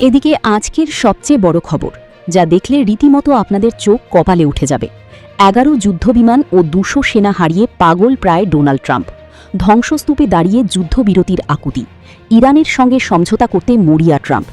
এদিকে আজকের সবচেয়ে বড় খবর, যা দেখলে রীতিমতো আপনাদের চোখ কপালে উঠে যাবে। 11 যুদ্ধবিমান ও 200 সেনা হারিয়ে পাগল প্রায় ডোনাল্ড ট্রাম্প। ধ্বংসস্তূপে দাঁড়িয়ে যুদ্ধবিরতির আকুতি। ইরানের সঙ্গে সমঝোতা করতে মরিয়া ট্রাম্প।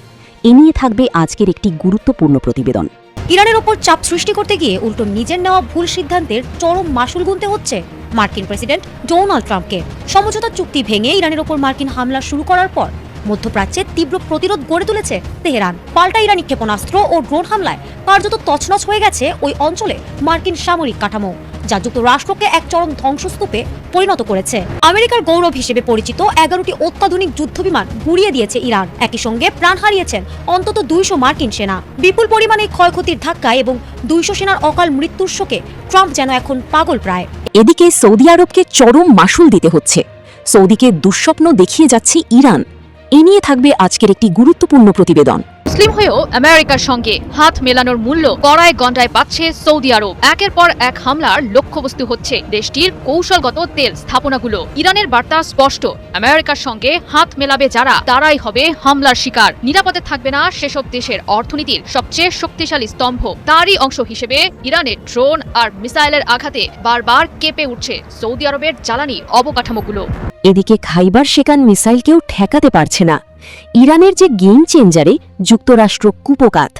এ নিয়ে থাকবে আজকের একটি গুরুত্বপূর্ণ প্রতিবেদন। ইরানের ওপর চাপ সৃষ্টি করতে গিয়ে উল্টো নিজের নেওয়া ভুল সিদ্ধান্তের চরম মাসুল গুনতে হচ্ছে মার্কিন প্রেসিডেন্ট ডোনাল্ড ট্রাম্পকে। সমঝোতা চুক্তি ভেঙে ইরানের ওপর মার্কিন হামলা শুরু করার পর মধ্যপ্রাচ্যে তীব্র প্রতিরোধ গড়ে তুলেছে তেহরান। পাল্টা ইরানি ক্ষেপণাস্ত্র ও ড্রোন হামলায় কার্যত তছনছ হয়ে গেছে ওই অঞ্চলে মার্কিন সামরিক কাঠামো, যা যুক্তরাষ্ট্রকে এক চরম ধ্বংসস্তূপে পরিণত করেছে। আমেরিকার গৌরব হিসেবে পরিচিত 11টি অত্যাধুনিক যুদ্ধবিমান গুড়িয়ে দিয়েছে ইরান। একই সঙ্গে প্রাণ হারিয়েছেন অন্তত 200 মার্কিন সেনা। বিপুল পরিমাণে ক্ষয়ক্ষতির ধাক্কায় এবং 200 সেনার অকাল মৃত্যুর শোকে ট্রাম্প যেন এখন পাগল প্রায়। এদিকে সৌদি আরবকে চরম মাসুল দিতে হচ্ছে। সৌদিকে দুঃস্বপ্ন দেখিয়ে যাচ্ছে ইরান। এ নিয়ে থাকবে আজকের একটি গুরুত্বপূর্ণ প্রতিবেদন। মুসলিম হয়েও আমেরিকার সঙ্গে হাত মেলানোর মূল্য কড়ায় গন্ডায় পাচ্ছে সৌদি আরব। একের পর এক হামলার লক্ষ্যবস্তু হচ্ছে দেশটির কৌশলগত তেল স্থাপনাগুলো। ইরানের বার্তা স্পষ্ট, আমেরিকার সঙ্গে হাত মেলাবে যারা, তারাই হবে হামলার শিকার। নিরাপদে থাকবে না সেসব দেশের অর্থনীতির সবচেয়ে শক্তিশালী স্তম্ভ। তারই অংশ হিসেবে ইরানের ড্রোন আর মিসাইলের আঘাতে বারবার কেঁপে উঠছে সৌদি আরবের জ্বালানি অবকাঠামোগুলো। এদিকে খাইবার শেকান মিসাইলকেও ঠেকাতে পারছে না ইরানের যে গেম চেঞ্জারে যুক্তরাষ্ট্র কুপকাত।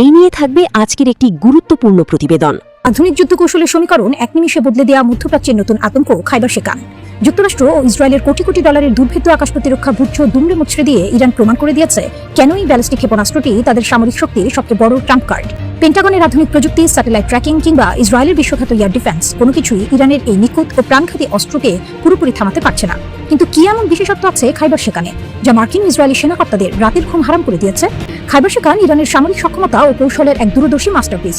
এই নিয়ে থাকবে আজকের একটি গুরুত্বপূর্ণ প্রতিবেদন। আধুনিক যুদ্ধ কৌশলের সমীকরণ এক নিমিষে বদলে দেওয়া মধ্যপ্রাচ্যের নতুন আতঙ্ক খাইবার শেকান। যুক্তরাষ্ট্র ও ইসরায়েলের কোটি কোটি ডলারের দুর্ভেদ্য আকাশ প্রতিরক্ষা বুদ্ধ দুমড়ে মুচড়ে দিয়ে ইরান প্রমাণ করে দিয়েছে কেন এই ব্যালিস্টিক ক্ষেপণাস্ত্রটি তাদের সামরিক শক্তির সবচেয়ে বড় ট্রাম্প কার্ড। পেন্টাগনের আধুনিক প্রযুক্তি, স্যাটেলাইট ট্র্যাকিং কিংবা ইসরায়েলের বিশ্বখ্যাত এয়ার ডিফেন্স, কোনো কিছুই ইরানের এই নিখুঁত ও প্রাণঘাতী অস্ত্রকে পুরোপুরি থামাতে পারছে না। কিন্তু কি এমন বিশেষত্ব আছে খাইবার শেকানে, যা মার্কিন ইসরায়েলি সেনাকর্তাদের রাতের ঘুম হারাম করে দিয়েছে? খাইবার শেকান ইরানের সামরিক সক্ষমতা ও কৌশলের এক দূরদর্শী মাস্টারপিস।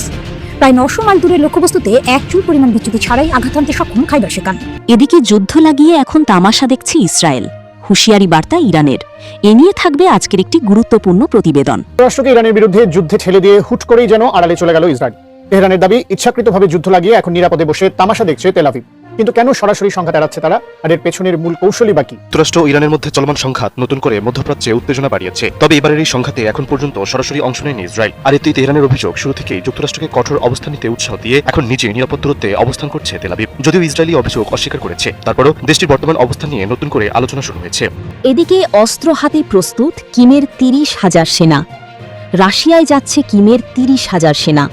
প্রায় 900 মাইল দূরের লক্ষ্যবস্তুতে এক চুল পরিমাণ বিচ্যুতি ছাড়াই আঘাত হানতে সক্ষম খাইবার শেকান। এদিকে যুদ্ধ লাগিয়ে এখন তামাশা দেখছে ইসরায়েল। হুঁশিয়ারি বার্তা ইরানের। এ নিয়ে থাকবে আজকের একটি গুরুত্বপূর্ণ প্রতিবেদন। যুক্তরাষ্ট্রকে ইরানের বিরুদ্ধে যুদ্ধে ঠেলে দিয়ে হুট করেই যেন আড়ালে চলে গেল ইসরায়েল। তেহরানের দাবি, ইচ্ছাকৃতভাবে যুদ্ধ লাগিয়ে এখন নিরাপদে বসে তামাশা দেখছে তেল আভিভ। কিন্তু কেন সরাসরি সংঘাত এড়াচ্ছে তারা, আর এর পেছনের মূল কৌশলই বাকি? যুক্তরাষ্ট্র ও ইরানের মধ্যে চলমান সংঘাত নতুন করে মধ্যপ্রাচ্যে উত্তেজনা বাড়িয়েছে। তবে এবারের এই সংঘাতে এখন পর্যন্ত সরাসরি অংশ নেয়নি ইসরায়েল। আর এতেই তেহরানের অভিযোগ, শুরু থেকেই যুক্তরাষ্ট্রকে কঠোর অবস্থান নিতে উৎসাহ দিয়ে এখন নিজে নিরাপদ দূরত্বে অবস্থান করছে তেল আভিভ। যদিও ইসরায়েলি অভিযোগ অস্বীকার করেছে, তারপরও দেশটির বর্তমান অবস্থান নিয়ে নতুন করে আলোচনা শুরু হয়েছে। এদিকে অস্ত্র হাতে প্রস্তুত কিমের 30,000 সেনা। রাশিয়ায় যাচ্ছে কিমের 30,000 সেনা।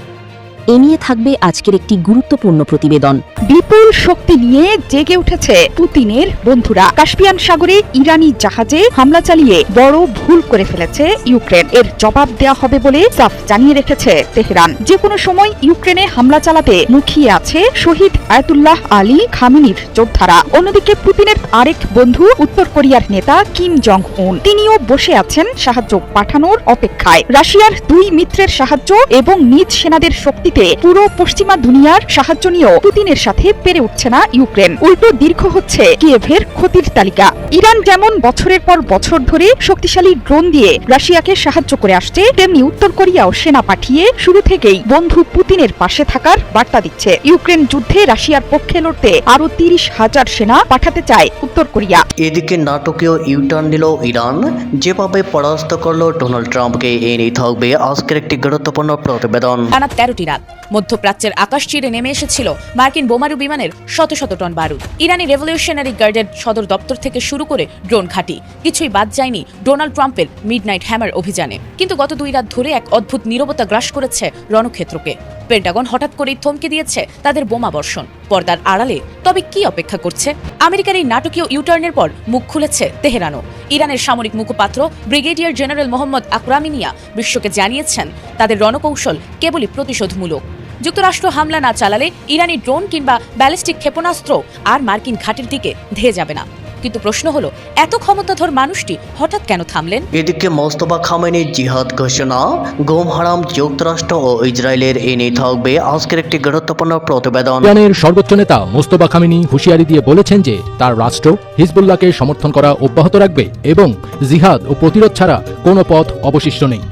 এ নিয়ে থাকবে আজকের একটি গুরুত্বপূর্ণ প্রতিবেদন। বিপুল শক্তি নিয়ে জেগে উঠেছে পুতিনের বন্ধুরা। কাস্পিয়ান সাগরে ইরানি জাহাজে হামলা চালিয়ে বড় ভুল করে ফেলেছে ইউক্রেন। এর জবাব দেওয়া হবে বলে সাফ জানিয়ে রেখেছে তেহরান। যে কোনো সময় ইউক্রেনে হামলা চালাতে মুখিয়ে আছে শহীদ আয়াতুল্লাহ আলী খামেনির যোদ্ধারা। অন্যদিকে পুতিনের আরেক বন্ধু উত্তর কোরিয়ার নেতা কিম জং উন, তিনিও বসে আছেন সাহায্য পাঠানোর অপেক্ষায়। রাশিয়ার 2 মিত্রের সাহায্য এবং নিজ সেনাদের শক্তি পুরো পশ্চিমা দুনিয়ার সাহায্য নিয়েও পুতিনের সাথে পেরে উঠছে না ইউক্রেন। উল্টো দীর্ঘ হচ্ছে কিয়েভের ক্ষতির তালিকা। ইরান যেমন বছরের পর বছর ধরে শক্তিশালী ড্রোন দিয়ে রাশিয়াকে সাহায্য করে আসছে, তেমনি উত্তর কোরিয়াও সেনা পাঠিয়ে শুরু থেকেই বন্ধু পুতিনের পাশে থাকার বার্তা দিচ্ছে। ইউক্রেন যুদ্ধে রাশিয়ার পক্ষে লড়তে আরো 30,000 সেনা পাঠাতে চায় উত্তর কোরিয়া। এদিকে নাটকীয় ইউটার্ন নিল ইরান, যেভাবে পরাস্ত করলো ডোনাল্ড ট্রাম্পকে। এ নিয়ে থাকবে আজকের একটি গুরুত্বপূর্ণ প্রতিবেদন। টানা 13টি রাত মধ্যপ্রাচ্যের আকাশ চিরে নেমে এসেছিল মার্কিন বোমারু বিমানের শত শত টন বারুদ। ইরানি রেভলিউশনারি গার্ডের সদর দপ্তর থেকে শুরু করে ড্রোন ঘাঁটি, কিছুই বাদ যায়নি ডোনাল্ড ট্রাম্পের মিডনাইট হ্যামার অভিযানে। কিন্তু গত 2 রাত ধরে এক অদ্ভুত নীরবতা গ্রাস করেছে রণক্ষেত্রকে। পেন্টাগন হঠাৎ করেই থমকে দিয়েছে তাদের বোমা বর্ষণ পর্দার আড়ালে। তবে কি অপেক্ষা করছে? আমেরিকার এই নাটকীয় ইউটার্নের পর মুখ খুলেছে তেহরানও। ইরানের সামরিক মুখপাত্র ব্রিগেডিয়ার জেনারেল মোহাম্মদ আকরামিনিয়া বিশ্বকে জানিয়েছেন তাদের রণকৌশল কেবলই প্রতিশোধমূলক। যুক্তরাষ্ট্র হামলা না চালালে ইরানি ড্রোন কিংবা ব্যালিস্টিক ক্ষেপণাস্ত্র আর মার্কিন ঘাঁটির দিকে ধেয়ে যাবে না। কিন্তু প্রশ্ন হলো, এত ক্ষমতাধর মানুষটি হঠাৎ কেন থামলেন? এদিকে মোস্তফা খামেনির জিহাদ ঘোষণা, গুম হারাম যুক্তরাষ্ট্র ও ইসরায়েলের। এ নিয়ে থাকবে আজকের একটি গুরুত্বপূর্ণ প্রতিবেদন। ইরানের সর্বোচ্চ নেতা মোস্তফা খামেনি হুঁশিয়ারি দিয়ে বলেছেন যে তার রাষ্ট্র হিজবুল্লাহকে সমর্থন করা অব্যাহত রাখবে এবং জিহাদ ও প্রতিরোধ ছাড়া কোনো পথ অবশিষ্ট নেই।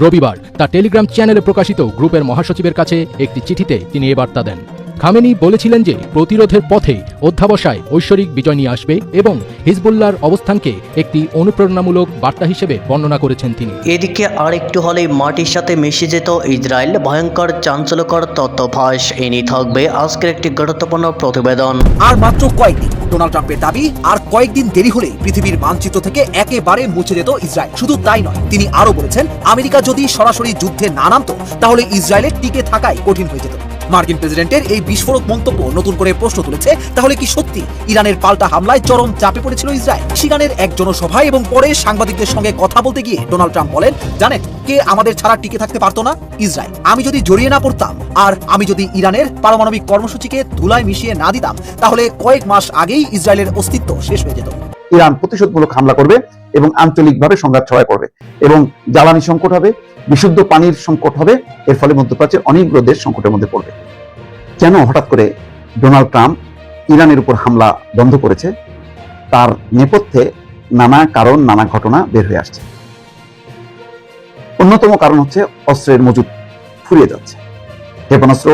রবিবার তার টেলিগ্রাম চ্যানেলে প্রকাশিত গ্রুপের মহাসচিবের কাছে একটি চিঠিতে তিনি এ বার্তা দেন। খামেনি বলেছিলেন যে প্রতিরোধের পথে অধ্যাবসায় ঐশ্বরিক বিজয় নিয়ে আসবে এবং হিজবুল্লাহর অবস্থানকে একটি অনুপ্রেরণামূলক বার্তা হিসেবে বর্ণনা করেছেন তিনি। এদিকে আর একটু হলেই মাটির সাথে মিশে যেত ইসরায়েল, ভয়ঙ্কর চাঞ্চল্যকর তথ্য ফাঁস। এ নিয়ে থাকবে আজকের একটি গুরুত্বপূর্ণ প্রতিবেদন। আর মাত্র কয়েকদিন, ডোনাল্ড ট্রাম্পের দাবি আর কয়েকদিন দেরি হলে পৃথিবীর মানচিত্র থেকে একেবারে মুছে যেত ইসরায়েল। শুধু তাই নয়, তিনি আরো বলেছেন আমেরিকা যদি সরাসরি যুদ্ধে না নামতো তাহলে ইসরায়েলের টিকে থাকাই কঠিন হয়ে যেত। মার্কিন প্রেসিডেন্টের এই বিস্ফোরক মন্তব্য নতুন করে প্রশ্ন তুলেছে, তাহলে কি সত্যি ইরানের পাল্টা হামলায় চরম চাপে পড়েছিল ইসরায়েল? মিশিগানের এক জনসভায় এবং পরে সাংবাদিকদের সঙ্গে কথা বলতে গিয়ে ডোনাল্ড ট্রাম্প বলেন, জানেন কে আমাদের ছাড়া টিকে থাকতে পারতো না? ইসরায়েল। আমি যদি জড়িয়ে না পড়তাম আর আমি যদি ইরানের পারমাণবিক কর্মসূচিকে ধুলায় মিশিয়ে না দিতাম তাহলে কয়েক মাস আগেই ইসরায়েলের অস্তিত্ব শেষ হয়ে যেত। ইরান প্রতিশোধমূলক হামলা করবে এবং আঞ্চলিকভাবে সংঘাত ছড়ায় পড়বে এবং জ্বালানি সংকট হবে, বিশুদ্ধ পানির সংকট হবে। এর ফলে মধ্যপ্রাচ্যের অনেকগুলো দেশ সংকটের মধ্যে পড়বে। কেন হঠাৎ করে ডোনাল্ড ট্রাম্প ইরানের উপর হামলা বন্ধ করেছে, তার নেপথ্যে নানা কারণ, নানা ঘটনা বের হয়ে আসছে। অন্যতম কারণ হচ্ছে অস্ত্রের মজুদ ফুরিয়ে যাচ্ছে। ক্ষেপণাস্ত্র,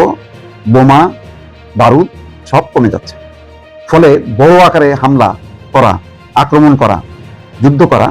বোমা, বারুদ সব কমে যাচ্ছে। ফলে বড় আকারে হামলা করা, আক্রমণ করা, যুদ্ধ করা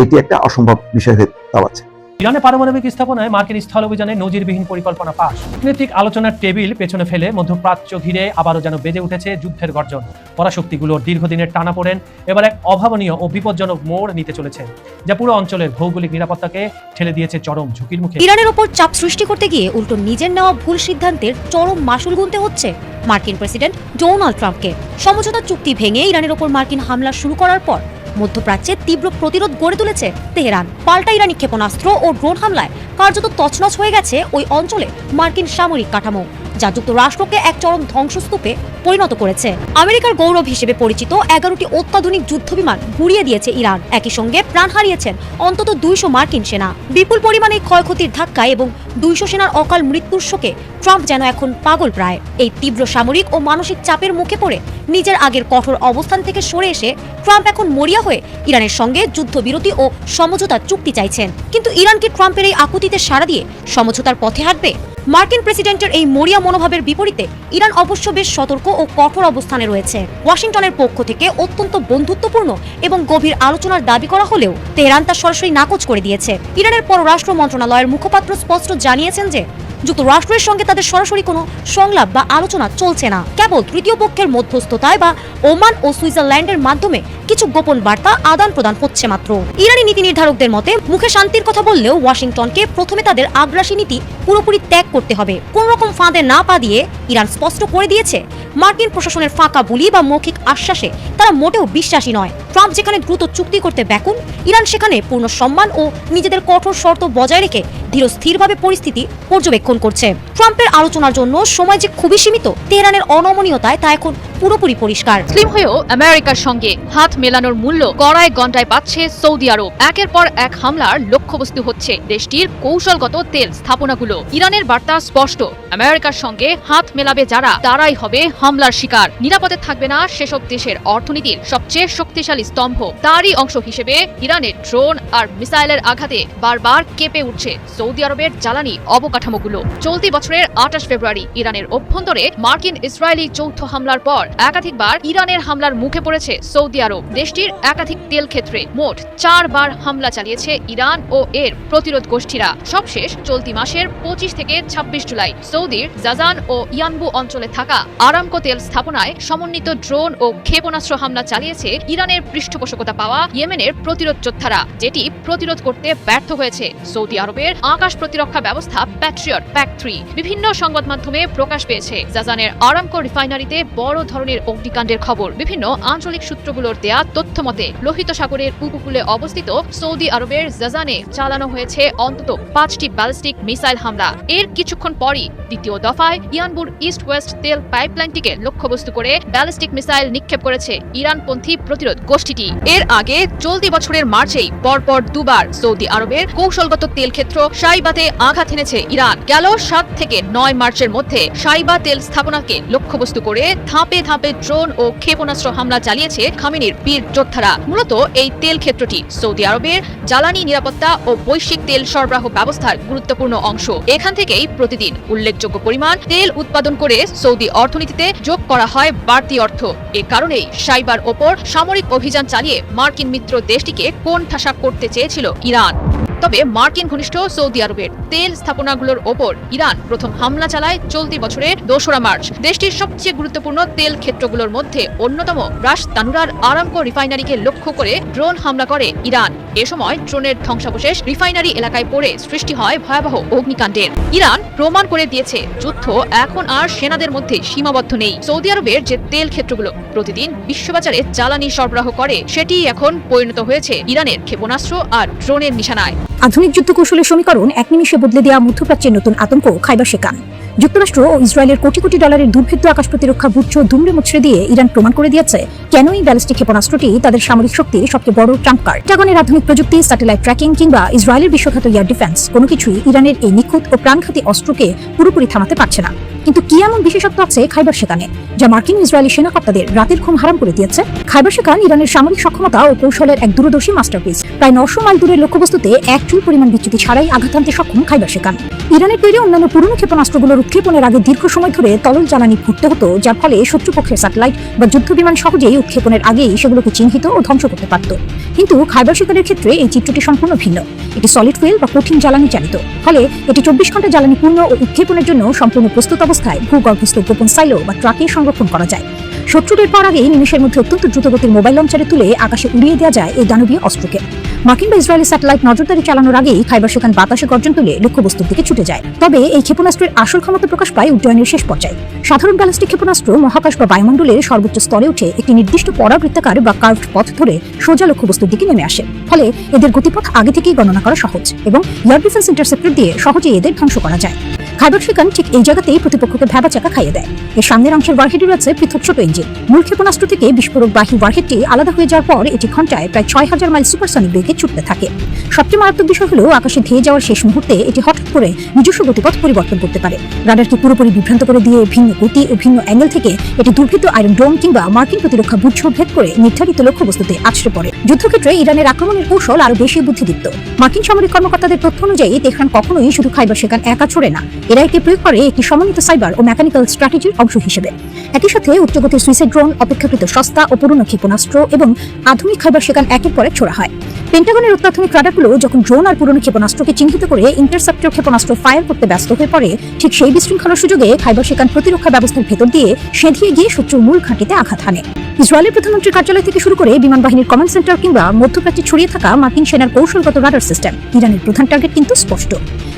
এটি একটা অসম্ভব বিষয় হয়ে দাঁড়াচ্ছে। ইরানের পারমাণবিক স্থাপনায় মার্কিন স্থল অভিযানে নজিরবিহীন পরিকল্পনা পাস। কূটনৈতিক আলোচনার টেবিল পেছনে ফেলে মধ্যপ্রাচ্য ঘিরে আবারও যেন বেজে উঠেছে যুদ্ধের গর্জন। পরাশক্তিগুলোর দীর্ঘদিনের টানাপোড়েন এবার এক অভাবনীয় ও বিপজ্জনক মোড় নিতে চলেছে, যা পুরো অঞ্চলের ভৌগোলিক নিরাপত্তাকে ঠেলে দিয়েছে চরম ঝুঁকির মুখে। ইরানের ওপর চাপ সৃষ্টি করতে গিয়ে উল্টো নিজের নেওয়া ভুল সিদ্ধান্তের চরম মাসুল গুনতে হচ্ছে মার্কিন প্রেসিডেন্ট ডোনাল্ড ট্রাম্পকে। সমঝোতা চুক্তি ভেঙে ইরানের ওপর মার্কিন হামলা শুরু করার পর মধ্যপ্রাচ্যে তীব্র প্রতিরোধ গড়ে তুলেছে তেহরান। পাল্টা ইরানি ক্ষেপণাস্ত্র ও ড্রোন হামলায় কার্যত তছনছ হয়ে গেছে ওই অঞ্চলে মার্কিন সামরিক কাঠামো, যা যুক্তরাষ্ট্রকে এক চরম ধ্বংসস্তূপে পরিণত করেছে। আমেরিকার গৌরব হিসেবে পরিচিত 11টি অত্যাধুনিক যুদ্ধবিমান গুড়িয়ে দিয়েছে ইরান। একই সঙ্গে প্রাণ হারিয়েছেন অন্তত 200 মার্কিন সেনা। বিপুল পরিমাণে ক্ষয়ক্ষতির ধাক্কায় এবং 200 সেনার অকাল মৃত্যুর শোকে ট্রাম্প যেন এখন পাগল প্রায়। এই তীব্র সামরিক ও মানসিক চাপের মুখে পড়ে নিজের আগের কঠোর অবস্থান থেকে সরে এসে ট্রাম্প এখন মরিয়া হয়ে ইরানের সঙ্গে যুদ্ধবিরতি ও সমঝোতার চুক্তি চাইছেন। কিন্তু ইরান কি ট্রাম্পের এই আকুতিতে সাড়া দিয়ে সমঝোতার পথে হাঁটবে? মার্কিন প্রেসিডেন্টের এই মরিয়া মনোভাবের বিপরীতে ইরান অবশ্য বেশ সতর্ক ও কঠোর অবস্থানে রয়েছে। ওয়াশিংটনের পক্ষ থেকে অত্যন্ত বন্ধুত্বপূর্ণ এবং গভীর আলোচনার দাবি করা হলেও তেহরান তা সরাসরি নাকচ করে দিয়েছে। ইরানের পররাষ্ট্র মন্ত্রণালয়ের মুখপাত্র স্পষ্ট জানিয়েছেন যে যুক্তরাষ্ট্রের সঙ্গে তাদের সরাসরি কোনো সংলাপ বা আলোচনা চলছে না, কেবল তৃতীয় পক্ষের মধ্যস্থতায় বা ওমান ও সুইজারল্যান্ডের মাধ্যমে কিছু গোপন বার্তা আদান প্রদান হচ্ছে মাত্র। ইরানি নীতি নির্ধারকদের মতে মুখে শান্তির কথা বললেও ওয়াশিংটনকে প্রথমে তাদের আগ্রাসী নীতি পুরোপুরি ত্যাগ করতে হবে। কোন রকম ফাঁদে না পা দিয়ে ইরান স্পষ্ট করে দিয়েছে মার্কিন প্রশাসনের ফাঁকা বুলি বা মৌখিক আশ্বাসে তারা মোটেও বিশ্বাসী নয়। ট্রাম্প যেখানে দ্রুত চুক্তি করতে ব্যাকুল, ইরান সেখানে পূর্ণ সম্মান ও নিজেদের কঠোর শর্ত বজায় রেখে ধীরস্থিরভাবে পরিস্থিতি পর্যবেক্ষণ করছে। ট্রাম্পের আলোচনার জন্য সময় যে খুবই সীমিত, তেহরানের অনমনীয়তায় তা এখন পুরোপুরি পরিষ্কার। মুসলিম হয়েও আমেরিকার সঙ্গে হাত মেলানোর মূল্য কড়ায় গন্ডায় পাচ্ছে সৌদি আরব। একের পর এক হামলার লক্ষ্যবস্তু হচ্ছে দেশটির কৌশলগত তেল স্থাপনাগুলো। ইরানের বার্তা স্পষ্ট, আমেরিকার সঙ্গে হাত মেলাবে যারা তারাই হবে হামলার শিকার। নিরাপদে থাকবে না সেসব দেশের অর্থনীতির সবচেয়ে শক্তিশালী স্তম্ভ। তারই অংশ হিসেবে ইরানের ড্রোন আর মিসাইলের আঘাতে বারবার কেঁপে উঠছে সৌদি আরবের জ্বালানি অবকাঠামোগুলো। চলতি বছরের 28 ফেব্রুয়ারি ইরানের অভ্যন্তরে মার্কিন ইসরায়েলি যৌথ হামলার পর একাধিকবার ইরানের হামলার মুখে পড়েছে সৌদি আরব। দেশটির একাধিক তেল ক্ষেত্রে মোট 4 বার হামলা চালিয়েছে ইরান ও এর প্রতিরোধ গোষ্ঠীরা। সবশেষ চলতি মাসের 25 থেকে 26 জুলাই সৌদির জাজান ও ইয়ানবু অঞ্চলে থাকা আরামকো তেল স্থাপনায় সমন্বিত ড্রোন ও ক্ষেপণাস্ত্র হামলা চালিয়েছে ইরানের পৃষ্ঠপোষকতা পাওয়া ইয়েমেনের প্রতিরোধ যোদ্ধারা, যেটি প্রতিরোধ করতে ব্যর্থ হয়েছে সৌদি আরবের আকাশ প্রতিরক্ষা ব্যবস্থা প্যাট্রিয়ট PAC-3। বিভিন্ন সংবাদ মাধ্যমে প্রকাশ পেয়েছে জাজানের আরামকো রিফাইনারিতে বড় ধরনের অগ্নিকাণ্ডের খবর। বিভিন্ন আঞ্চলিক সূত্রগুলোর দেয়া তথ্য মতে লোহিত সাগরের উপকূলে অবস্থিত সৌদি আরবের জাজানে চালানো হয়েছে অন্তত 5টি ব্যালিস্টিক মিসাইল হামলা। এর কিছুক্ষণ পরই দ্বিতীয় দফায় ইয়ানবুর ইস্ট ওয়েস্ট তেল পাইপলাইনটিকে লক্ষ্যবস্তু করে ব্যালিস্টিক মিসাইল নিক্ষেপ করেছে ইরানপন্থী প্রতিরোধ গোষ্ঠীটি। এর আগে চলতি বছরের মার্চেই পরপর দুবার সৌদি আরবের কৌশলগত তেল ক্ষেত্র সাইবাতে আঘাত এনেছে ইরান। গেল 7 থেকে 9 মার্চের মধ্যে সাইবা তেল স্থাপনাকে লক্ষ্যবস্তু করে ধাপে ধাপে ড্রোন ও ক্ষেপণাস্ত্র হামলা চালিয়েছে খামেনির বীর যোদ্ধারা। মূলত এই তেল ক্ষেত্রটি সৌদি আরবের জ্বালানি নিরাপত্তা ও বৈশ্বিক তেল সরবরাহ ব্যবস্থার গুরুত্বপূর্ণ অংশ। এখান থেকেই প্রতিদিন উল্লেখযোগ্য পরিমাণ তেল উৎপাদন করে সৌদি অর্থনীতিতে যোগ করা হয় বাড়তি অর্থ। এ কারণেই সাইবার ওপর সামরিক অভিযান চালিয়ে মার্কিন মিত্র দেশটিকে কোণঠাসা করতে চেয়েছিল ইরান। তবে মার্কিন ঘনিষ্ঠ সৌদি আরবের তেল স্থাপনাগুলোর ওপর ইরান প্রথম হামলা চালায় চলতি বছরের 2 মার্চ। দেশটির সবচেয়ে গুরুত্বপূর্ণ তেল ক্ষেত্রগুলোর মধ্যে অন্যতম রাস তানুরার আরামকো রিফাইনারিকে লক্ষ্য করে ড্রোন হামলা করে ইরান। এ সময় ড্রোনের ধ্বংসাবশেষ রিফাইনারি এলাকায় পড়ে সৃষ্টি হয় ভয়াবহ অগ্নিকাণ্ডের। ইরান প্রমাণ করে দিয়েছে যুদ্ধ এখন আর সেনাদের মধ্যে সীমাবদ্ধ নেই। সৌদি আরবের যে তেল ক্ষেত্রগুলো প্রতিদিন বিশ্ববাজারে জ্বালানি সরবরাহ করে সেটি এখন পরিণত হয়েছে ইরানের ক্ষেপণাস্ত্র আর ড্রোনের নিশানায়। আধুনিক যুদ্ধ কৌশলের সমীকরণ এক নিমিষে বদলে দেওয়া মধ্যপ্রাচ্যের নতুন আতঙ্ক খাইবার শেকান। যুক্তরাষ্ট্র ও ইসরায়েলের কোটি কোটি ডলারের দুর্ভেদ্য আকাশ প্রতিরক্ষা বুচ্চ দুমড়ে মুচড়ে দিয়ে ইরান প্রমাণ করে দিয়েছে কেন এই ব্যালিস্টিক ক্ষেপণাস্ত্রটি তাদের সামরিক শক্তির সবচেয়ে বড় ট্রাম্প কার্ড। পেন্টাগনের আধুনিক প্রযুক্তি, স্যাটেলাইট ট্র্যাকিং কিংবা ইসরায়েলের বিশ্বখ্যাত এয়ার ডিফেন্স কোনো কিছুই ইরানের এই নিখুঁত ও প্রাণঘাতী অস্ত্রকে পুরোপুরি থামাতে পারছে না। কিন্তু কি এমন বিশেষত্ব আছে খাইবার শেকানে যা মার্কিন ইসরায়েলি সেনাকর্তাদের রাতের ঘুম হারাম করে দিয়েছে? খাইবার শেকান ইরানের সামরিক সক্ষমতা ও কৌশলের এক দূরদর্শী মাস্টারপিস। প্রায় 900 মাইল দূরের লক্ষ্যবস্তুতে এক চুল পরিমাণ বিচ্যুতি ছাড়াই আঘাত আনতে সক্ষম খাইবার শেকান। ইরানের তৈরি অন্যান্য পুরনো ক্ষেপণাস্ত্রগুলোর উৎক্ষেপণের আগে দীর্ঘ সময় ধরে তরল জ্বালানি ফুটতে হতো, যার ফলে শত্রুপক্ষের স্যাটেলাইট বা যুদ্ধবিমান সহজেই উৎক্ষেপণের আগেই সেগুলোকে চিহ্নিত ও ধ্বংস করতে পারত। কিন্তু খাইবার শেকানের ক্ষেত্রে এই চিত্রটি সম্পূর্ণ ভিন্ন। এটি সলিড ফুয়েল বা কঠিন জ্বালানি চালিত, ফলে এটি 24 ঘন্টা জ্বালানি পূর্ণ ও উৎক্ষেপণের জন্য সম্পূর্ণ প্রস্তুত অবস্থায় ভূগর্ভস্থ গোপন সাইলো বা ট্রাকে সংরক্ষণ করা যায়। শত্রুদের পর আগেই নিমেষের মধ্যে অত্যন্ত দ্রুতগতির মোবাইল লঞ্চারে তুলে আকাশে উড়িয়ে দেওয়া যায় এই দানবীয় অস্ত্রকে। মার্কিন বা ইসরায়েলি স্যাটেলাইট নজরদারি চালানোর আগেই খাইবার শেকান বাতাসে গর্জন তুলে লক্ষ্যবস্তুর দিকে ছুটে যায়। তবে এই ক্ষেপণাস্ত্রের আসল ক্ষমতা প্রকাশ পায় উড্ডয়নের শেষ পর্যায়ে। সাধারণ ব্যালিস্টিক ক্ষেপণাস্ত্র মহাকাশ বা বায়ুমণ্ডলের সর্বোচ্চ স্তরে উঠে একটি নির্দিষ্ট পরাবৃত্তাকার বা কার্ভড পথ ধরে সোজা লক্ষ্যবস্তুর দিকে নেমে আসে। ফলে এদের গতিপথ আগে থেকেই গণনা করা সহজ এবং এয়ার ডিফেন্স ইন্টারসেপ্টর দিয়ে সহজেই এদের ধ্বংস করা যায়। খাইবার শেকান ঠিক এই জায়গাতেই প্রতিপক্ষকে ভেবাচাকা খাইয়ে দেয়। এর সামনের অংশের ওয়ারহেডে রয়েছে পৃথক ছোট ইঞ্জিন। মূল ক্ষেপণাস্ত্র থেকে বিস্ফোরকবাহী ওয়ারহেডটি আলাদা হয়ে যাওয়ার পর এটি ঘন্টায় প্রায় 6000 মাইল সুপারসনিক বেগে ছুটতে থাকে। সবচেয়ে মারাত্মক বিষয় হলো আকাশে ধেয়ে যাওয়ার শেষ মুহূর্তে এটি হঠাৎ করে নিজস্ব গতিপথ পরিবর্তন করতে পারে। রাডারকে পুরোপুরি বিভ্রান্ত করে দিয়ে ভিন্ন গতি ও ভিন্ন অ্যাঙ্গেল থেকে এটি দুর্ভেদ্য আয়রন ডোম কিংবা মার্কিন প্রতিরক্ষা বুচ্ছ ভেদ করে নির্ধারিত লক্ষ্যবস্তুতে আছড়ে পড়ে। যুদ্ধক্ষেত্রে ইরানের আক্রমণের কৌশল আরো বেশি বুদ্ধিদীপ্ত। মার্কিন সামরিক কর্মকর্তাদের তথ্য অনুযায়ী তেহরান কখনোই শুধু খাইবার শেকান একা ছোড়ে না, এরা একে প্রয়োগ করে একটি সমন্বিত সাইবার ও মেকানিক্যাল স্ট্র্যাটেজির অংশ হিসেবে। একই সাথে উচ্চগতির সুইসাইড ড্রোন, অপেক্ষাকৃত সস্তা ও পুরনো ক্ষেপণাস্ত্র এবং আধুনিক খাইবার শেকান একের পর এক ছোড়া হয়। পেন্টাগনের অত্যাধুনিক রাডারগুলো যখন ড্রোন আর পুরনো ক্ষেপণাস্ত্রকে চিহ্নিত করে ইন্টারসেপ্টর ক্ষেপণাস্ত্র ফায়ার করতে ব্যস্ত হয়ে পড়ে, ঠিক সেই বিশৃঙ্খলার সুযোগে খাইবার শেকান প্রতিরক্ষা ব্যবস্থার ভেতর দিয়ে সেঁধিয়ে গিয়ে শত্রুর মূল ঘাঁটিতে আঘাত হানে। ইসরায়েলের প্রধানমন্ত্রীর কার্যালয় থেকে শুরু করে বিমান বাহিনীর কমান্ড সেন্টার কিংবা মধ্যপ্রাচ্যে ছড়িয়ে থাকা মার্কিন সেনার কৌশলগত রাডার সিস্টেম, ইরানের প্রধান টার্গেট কিন্তু স্পষ্ট।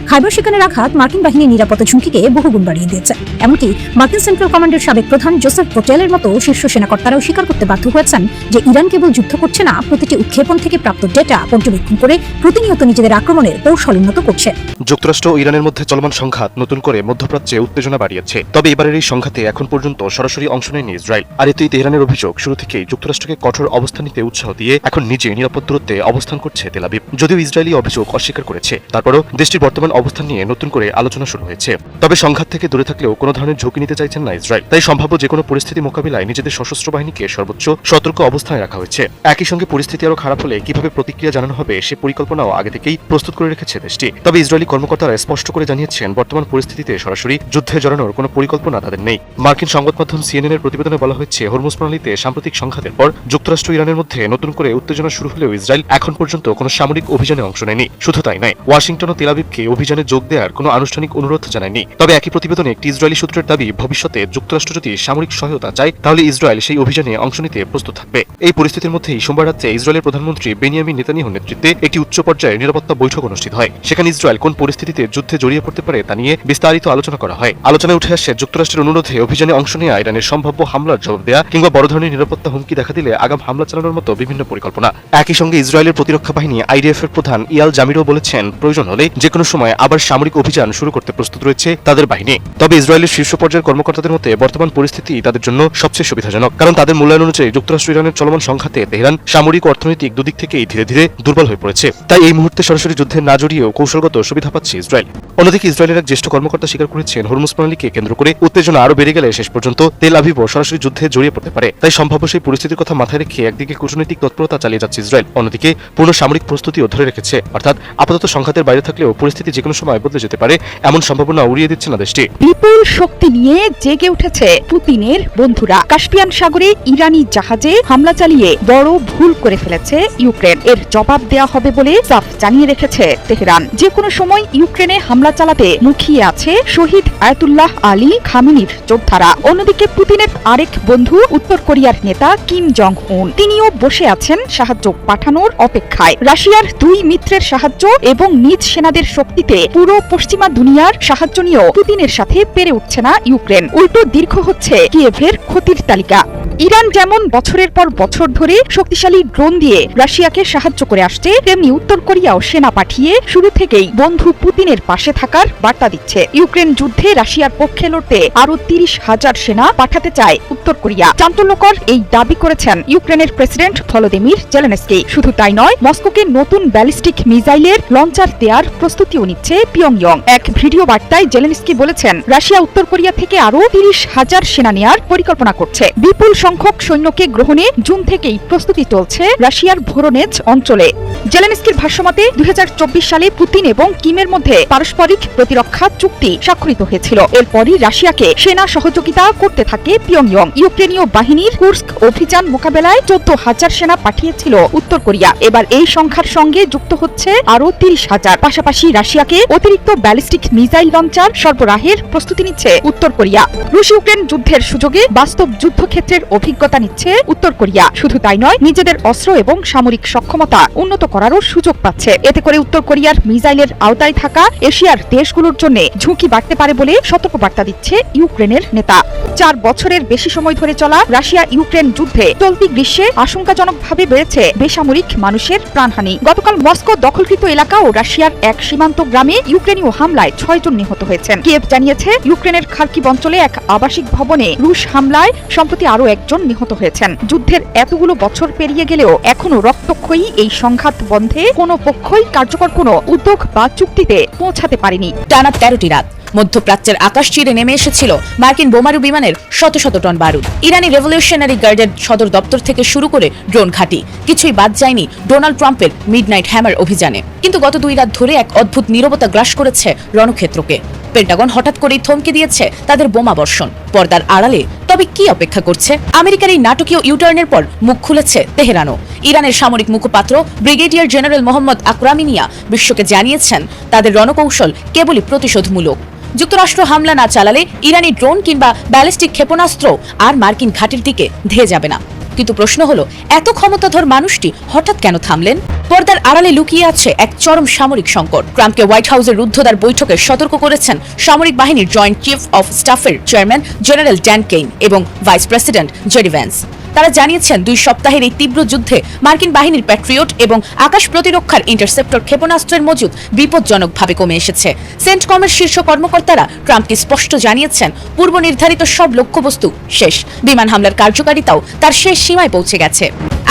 খাইবার শেকানের আঘাত মার্কিন বাহিনীর নিরাপত্তা ঝুঁকিকে বহুগুণ বাড়িয়ে দিয়েছে। এমনকি মার্কিন সেন্ট্রাল কমান্ডের সাবেক প্রধান জোসেফ বোটেলের মতো শীর্ষ সেনাকর্তারাও স্বীকার করতে বাধ্য হয়েছেন যে ইরান কেবল যুদ্ধ করছে না, প্রতিটি উৎক্ষেপণ থেকে প্রাপ্ত ডেটা পর্যবেক্ষণ করে প্রতিনিয়ত নিজেদের আক্রমণের কৌশল উন্নত করছে। যুক্তরাষ্ট্র ও ইরানের মধ্যে চলমান সংঘাত নতুন করে মধ্যপ্রাচ্যে উত্তেজনা বাড়িয়েছে। তবে এবারের এই সংঘাতে এখন পর্যন্ত সরাসরি অংশ নেয়নি ইসরায়েল। আর এতেই তেহরানের অভিযোগ শুরু থেকেই যুক্তরাষ্ট্রকে কঠোর অবস্থান নিতে উৎসাহ দিয়ে এখন নিজে নিরাপদ দূরত্বে অবস্থান করছে তেল আবিব। যদিও ইসরায়েলি অভিযোগ অস্বীকার করেছে, তারপরও দেশটির বর্তমান অবস্থান নিয়ে নতুন করে আলোচনা শুরু হয়েছে। তবে সংঘাত থেকে দূরে থাকলেও কোনো ধরনের ঝুঁকি নিতে চাইছেন না ইসরায়েল। তাই সম্ভাব্য যে কোনো পরিস্থিতি মোকাবিলায় নিজেদের সশস্ত্র বাহিনীকে সর্বোচ্চ সতর্ক অবস্থায় রাখা হয়েছে। একই সঙ্গে পরিস্থিতি আরো খারাপ হলে কিভাবে প্রতিক্রিয়া জানানো হবে সে পরিকল্পনাও আগে থেকেই প্রস্তুত করে রেখেছে দেশটি। তবে ইসরায়েলি কর্মকর্তারা স্পষ্ট করে জানিয়েছেন বর্তমান পরিস্থিতিতে সরাসরি যুদ্ধে জড়ানোর কোনো পরিকল্পনা তাদের নেই। মার্কিন সংবাদ মাধ্যম CNN এর প্রতিবেদনে বলা হয়েছে, হরমুজ প্রণালীতে সাম্প্রতিক সংঘাতের পর যুক্তরাষ্ট্র ইরানের মধ্যে নতুন করে উত্তেজনা শুরু হলেও ইসরায়েল এখন পর্যন্ত কোনো সামরিক অভিযানে অংশ নেয়নি। শুধু তাই নয়, ওয়াশিংটন ও তেল আবিবকে অভিযানে যোগ দেওয়ার কোনো আনুষ্ঠানিক অনুরোধ জানায়নি। তবে একই প্রতিবেদনে একটি ইসরায়েলি সূত্রের দাবি, ভবিষ্যতে যুক্তরাষ্ট্র যদি সামরিক সহায়তা চায় তাহলে ইসরায়েল সেই অভিযানে অংশ নিতে প্রস্তুত থাকবে। এই পরিস্থিতির মধ্যেই সোমবার রাতে ইসরায়েলের প্রধানমন্ত্রী বেনিয়ামিন নেতানিয়াহুর নেতৃত্বে একটি উচ্চ পর্যায়ের নিরাপত্তা বৈঠক অনুষ্ঠিত হয়। সেখানে ইসরায়েল কোন পরিস্থিতিতে যুদ্ধে জড়িয়ে পড়তে পারে তা নিয়ে বিস্তারিত আলোচনা করা হয়। আলোচনায় উঠে আসে যুক্তরাষ্ট্রের অনুরোধে অভিযানে অংশ নেওয়া, ইরানের সম্ভাব্য হামলার জবাব দেয়া কিংবা বড় ধরনের নিরাপত্তা হুমকি দেখা দিলে আগাম হামলা চালানোর মতো বিভিন্ন পরিকল্পনা। একই সঙ্গে ইসরায়েলের প্রতিরক্ষা বাহিনী IDF এর প্রধান ইয়াল জামিরও বলেছেন, প্রয়োজন হলে যে কোনো সময় আবার সামরিক অভিযান শুরু করতে প্রস্তুত রয়েছে তাদের বাহিনী। তবে ইসরায়েলের শীর্ষ পর্যায়ের কর্মকর্তাদের মতে বর্তমান পরিস্থিতি তাদের জন্য সবচেয়ে সুবিধাজনক, কারণ তাদের মূল্যায়ন অনুযায়ী যুক্তরাষ্ট্র ইরানের চলমান সংঘাতে তেহরান সামরিক ও অর্থনৈতিক দুদিক থেকেই ধীরে ধীরে দুর্বল হয়ে পড়েছে। তাই এই মুহূর্তে সরাসরি যুদ্ধে না জড়িয়েও কৌশলগত সুবিধা পাচ্ছে ইসরায়েল। অন্যদিকে ইসরায়েলের এক জ্যেষ্ঠ কর্মকর্তা স্বীকার করেছেন হরমুজ প্রণালীকে কেন্দ্র করে উত্তেজনা আরো বেড়ে গেলে শেষ পর্যন্ত তেল আভিভও সরাসরি যুদ্ধে জড়িয়ে পড়তে পারে। তাই সম্ভাব্য সেই পরিস্থিতির কথা মাথায় রেখে একদিকে কূটনৈতিক তৎপরতা চালিয়ে যাচ্ছে ইসরায়েল, অন্যদিকে পূর্ণ সামরিক প্রস্তুতিও ধরে রেখেছে। অর্থাৎ আপাতত সংঘাতের বাইরে থাকলেও পরিস্থিতি যেকোনো সময় বদলে যেতে পারে এমন সম্ভাবনা উড়িয়ে দিচ্ছে না দেশটি। বিপুল শক্তি নিয়ে জেগে উঠেছে পুতিনের বন্ধুরা। কাস্পিয়ান সাগরে ইরানি জাহাজে হামলা চালিয়ে বড় ভুল করে ফেলেছে ইউক্রেন। এর জবাব দেয়া হবে বলে সাফ জানিয়ে রেখেছে তেহরান। যে কোনো সময় ইউক্রেনে হামলা চালাতে মুখিয়ে আছে শহীদ আয়াতুল্লাহ আলী খামেনির যোদ্ধারা। অন্যদিকে পুতিনের আরেক বন্ধু উত্তর কোরিয়ার নেতা কিম জং উন, তিনিও বসে আছেন সাহায্য পাঠানোর অপেক্ষায়। রাশিয়ার দুই মিত্রের সাহায্য এবং নিজ সেনাদের শক্তিতে পুরো পশ্চিমা দুনিয়ার সাহায্য নিয়েও পুতিনের সাথে পেরে উঠছে না ইউক্রেন। উল্টো দীর্ঘ হচ্ছে কিয়েভের ক্ষতির তালিকা। ইরান যেমন বছরের পর বছর ধরে শক্তিশালী ড্রোন দিয়ে রাশিয়াকে সাহায্য করে আসছে, তেমনি উত্তর কোরিয়াও সেনা পাঠিয়ে শুরু থেকেই বন্ধু পুতিনের পাশে থাকার বার্তা দিচ্ছে। ইউক্রেন যুদ্ধে রাশিয়ার পক্ষে লড়তে আরো 30,000 সেনা পাঠাতে চায় উত্তর কোরিয়া। চাঞ্চল্যকর এই দাবি করেছেন ইউক্রেনের প্রেসিডেন্ট ভলোদিমির জেলেনস্কি। শুধু তাই নয়, মস্কোকে নতুন ব্যালিস্টিক মিসাইলের লঞ্চার দেওয়ার প্রস্তুতিও নিচ্ছে পিয়ংইয়ং। এক ভিডিও বার্তায় জেলেনস্কি বলেছেন, রাশিয়া উত্তর কোরিয়া থেকে আরো 30,000 সেনা নেওয়ার পরিকল্পনা করছে। বিপুল সংখ্যক সৈন্যকে গ্রহণে জুন থেকেই প্রস্তুতি চলছে রাশিয়ার ভোরোনেজ অঞ্চলে। জেলেনস্কির ভাষ্যমতে 2024 সালে পুতিন এবং কিমের মধ্যে পারস্পরিক প্রতিরক্ষা চুক্তি স্বাক্ষরিত হয়েছিল। এরপরই রাশিয়াকে সেনা সহযোগিতা করতে থাকে পিয়ংইয়ং। ইউক্রেনীয় বাহিনীর কুর্স্ক অভিযান মোকাবেলায় 14,000 সেনা পাঠিয়েছিল উত্তর কোরিয়া। এবার এই সংখ্যার সঙ্গে যুক্ত হচ্ছে আরো 30,000। পাশাপাশি রাশিয়াকে অতিরিক্ত ব্যালিস্টিক মিসাইল লঞ্চার সরবরাহের প্রস্তুতি নিচ্ছে উত্তর কোরিয়া। রুশ ইউক্রেন যুদ্ধের সুযোগে বাস্তব যুদ্ধক্ষেত্রের অভিজ্ঞতা নিচ্ছে উত্তর কোরিয়া। শুধু তাই নয়, নিজেদের অস্ত্র এবং সামরিক সক্ষমতা উন্নত করারও সুযোগ পাচ্ছে। এতে করে উত্তর কোরিয়ার মিসাইলের আওতায় থাকা এশিয়ার দেশগুলোর জন্য ঝুঁকি বাড়তে পারে বলে সতর্কবার্তা দিচ্ছে ইউক্রেনের নেতা। 4 বছরের বেশি সময় ধরে চলা রাশিয়া ইউক্রেন যুদ্ধে চলতি গ্রীষ্মে আশঙ্কাজনকভাবে বেড়েছে বেসামরিক মানুষের প্রাণহানি। গতকাল মস্কো দখলকৃত এলাকা ও রাশিয়ার এক সীমান্ত গ্রামে ইউক্রেনীয় হামলায় 6 জন নিহত হয়েছেন। কিয়েভ জানিয়েছে, ইউক্রেনের খার্কিভ অঞ্চলে এক আবাসিক ভবনে রুশ হামলায় সম্প্রতি আরো 1 জন নিহত হয়েছেন। যুদ্ধের এতগুলো বছর পেরিয়ে গেলেও এখনো রক্তক্ষয়ী এই সংঘাত বন্ধে কোনো পক্ষই কার্যকর কোনো উদ্যোগ বা চুক্তিতে পৌঁছাতে পারেনি। টানা 13টি রাত মধ্যপ্রাচ্যের আকাশ চিরে নেমে এসেছিল মার্কিন বোমারু বিমানের শত শত টন বারুদ। ইরানি রেভলিউশনারি গার্ডের সদর দপ্তর থেকে শুরু করে ড্রোন ঘাঁটি, কিছুই বাদ যায়নি ডোনাল্ড ট্রাম্পের মিডনাইট হ্যামার অভিযানে। কিন্তু গত 2 রাত ধরে এক অদ্ভুত নীরবতা গ্রাস করেছে রণক্ষেত্রকে। পেন্টাগন হঠাৎ করেই থমকে দিয়েছে তাদের বোমা বর্ষণ। পর্দার আড়ালে তবে কি অপেক্ষা করছে? আমেরিকার এই নাটকীয় ইউটার্নের পর মুখ খুলেছে তেহরানও। ইরানের সামরিক মুখপাত্র ব্রিগেডিয়ার জেনারেল মোহাম্মদ আকরামিনিয়া বিশ্বকে জানিয়েছেন, তাদের রণকৌশল কেবলই প্রতিশোধমূলক। যুক্তরাষ্ট্র হামলা না চালালে ইরানি ড্রোন কিংবা ব্যালিস্টিক ক্ষেপণাস্ত্র আর মার্কিন ঘাঁটির দিকে ধেয়ে যাবে না। কিন্তু প্রশ্ন হলো, এত ক্ষমতাধর মানুষটি হঠাৎ কেন থামলেন? পর্দার আড়ালে লুকিয়ে আছে এক চরম সামরিক সংকট। ট্রাম্পকে হোয়াইট হাউসের রুদ্ধদ্বার বৈঠকে সতর্ক করেছেন সামরিক বাহিনীর জয়েন্ট চিফ অফ স্টাফের চেয়ারম্যান জেনারেল ড্যান কেইন এবং ভাইস প্রেসিডেন্ট জেডি ভ্যান্স। তারা জানিয়েছেন, 2 সপ্তাহের এই তীব্র যুদ্ধে মার্কিন বাহিনীর প্যাট্রিয়ট এবং আকাশ প্রতিরক্ষার ইন্টারসেপ্টর ক্ষেপণাস্ত্রের মজুদ বিপজ্জনকভাবে কমে এসেছে। সেন্টকমের শীর্ষ কর্মকর্তারা ট্রাম্পকে স্পষ্ট জানিয়েছেন, পূর্ব নির্ধারিত সব লক্ষ্যবস্তু শেষ। বিমান হামলার কার্যকারিতাও তার শেষ সীমায় পৌঁছে গেছে।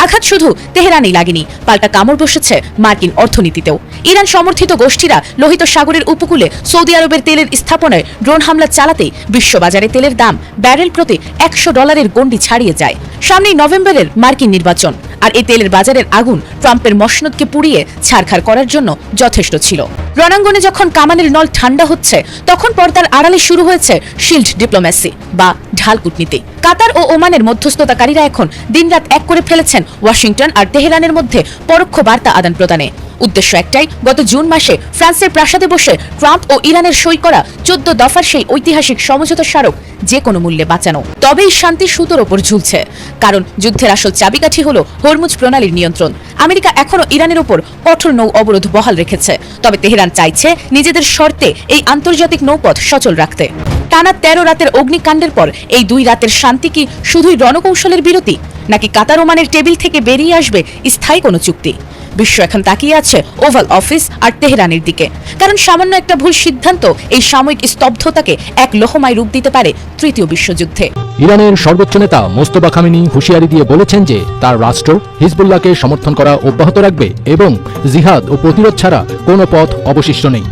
আঘাত শুধু তেহরানেই লাগেনি, পাল্টা কামড় বসেছে মার্কিন অর্থনীতিতেও। ইরান সমর্থিত গোষ্ঠীরা লোহিত সাগরের উপকূলে সৌদি আরবের তেলের স্থাপনায় ড্রোন হামলা চালাতেই বিশ্ববাজারে তেলের দাম ব্যারেল প্রতি $100 গণ্ডি ছাড়িয়ে যায়। সামনেই নভেম্বরের মার্কিন নির্বাচন, আর এই তেলের বাজারের আগুন ট্রাম্পের মসনদকে পুড়িয়ে ছারখার করার জন্য যথেষ্ট ছিল। রণাঙ্গনে যখন কামানের নল ঠান্ডা হচ্ছে, তখন পর্দার আড়ালে শুরু হয়েছে শিল্ড ডিপ্লোম্যাসি বা ঢাল কূটনীতি। কাতার ও ওমানের মধ্যস্থতাকারীরা এখন দিনরাত এক করে ফেলেছেন ওয়াশিংটন আর তেহরানের মধ্যে পরোক্ষ বার্তা আদান প্রদানে। উদ্দেশ্য একটাই, গত জুন মাসে ফ্রান্সের প্রাসাদে বসে ট্রাম্প ও ইরানের সই করা 14 দফার সেই ঐতিহাসিক সমঝোতা স্মারক যে কোনো মূল্যে বাঁচানো। তবেই শান্তি সুতোর ওপর ঝুলছে, কারণ যুদ্ধের আসল চাবিকাঠি হলো হরমুজ প্রণালীর নিয়ন্ত্রণ। আমেরিকা এখনো ইরানের উপর কঠোর নৌ অবরোধ বহাল রেখেছে, তবে তেহরান চাইছে নিজেদের শর্তে এই আন্তর্জাতিক নৌপথ সচল রাখতে। টানা 13 রাতের অগ্নিকাণ্ডের পর এই 2 রাতের শান্তি কি শুধুই রণকৌশলের বিরতি, নাকি কাতার ওমানের টেবিল থেকে বেরিয়ে আসবে স্থায়ী কোনো চুক্তি? বিশ্ব এখন তাকিয়ে আছে ওভাল অফিস আর তেহরানের দিকে, কারণ সামান্য একটা ভুল সিদ্ধান্ত এই সাময়িক স্তব্ধতাকে এক লোহমায় রূপ দিতে পারে তৃতীয় বিশ্বযুদ্ধে। ইরানের সর্বোচ্চ নেতা মোস্তফা খামেনি হুঁশিয়ারি দিয়ে বলেছেন যে তার রাষ্ট্র হিজবুল্লাহকে সমর্থন করা অব্যাহত রাখবে এবং জিহাদ ও প্রতিরোধ ছাড়া কোনো পথ অবশিষ্ট নেই।